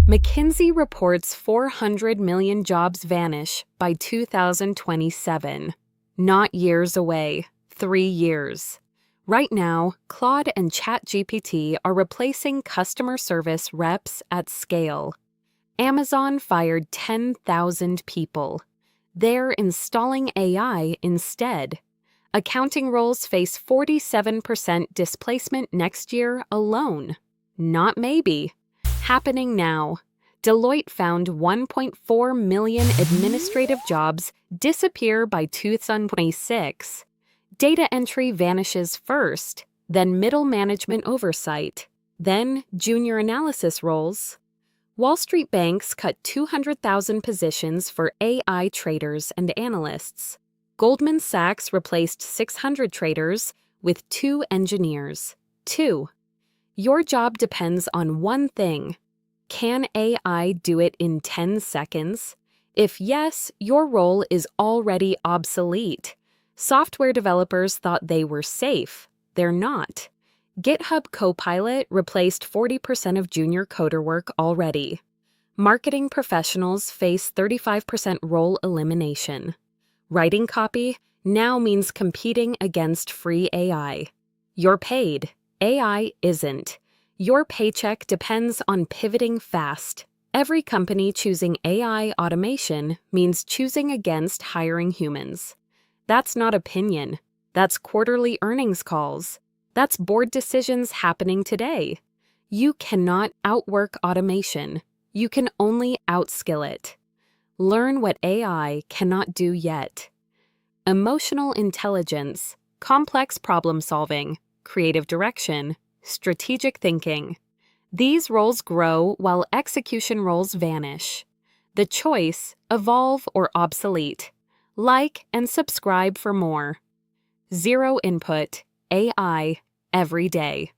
McKinsey reports 400 million jobs vanish by 2027. Not years away, 3 years. Right now, Claude and ChatGPT are replacing customer service reps at scale. Amazon fired 10,000 people. They're installing AI instead. Accounting roles face 47% displacement next year alone. Not maybe. Happening now. Deloitte found 1.4 million administrative jobs disappear by 2026. Data entry vanishes first, then middle management oversight, then junior analysis roles. Wall Street banks cut 200,000 positions for AI traders and analysts. Goldman Sachs replaced 600 traders with 2 engineers. 2. Your job depends on one thing. Can AI do it in 10 seconds? If yes, your role is already obsolete. Software developers thought they were safe. They're not. GitHub Copilot replaced 40% of junior coder work already. Marketing professionals face 35% role elimination. Writing copy now means competing against free AI. You're paid. AI isn't. Your paycheck depends on pivoting fast. Every company choosing AI automation means choosing against hiring humans. That's not opinion. That's quarterly earnings calls. That's board decisions happening today. You cannot outwork automation. You can only outskill it. Learn what AI cannot do yet. Emotional intelligence, complex problem solving, creative direction, strategic thinking. These roles grow while execution roles vanish. The choice, evolve or obsolete. Like and subscribe for more. Zero Input, AI, every day.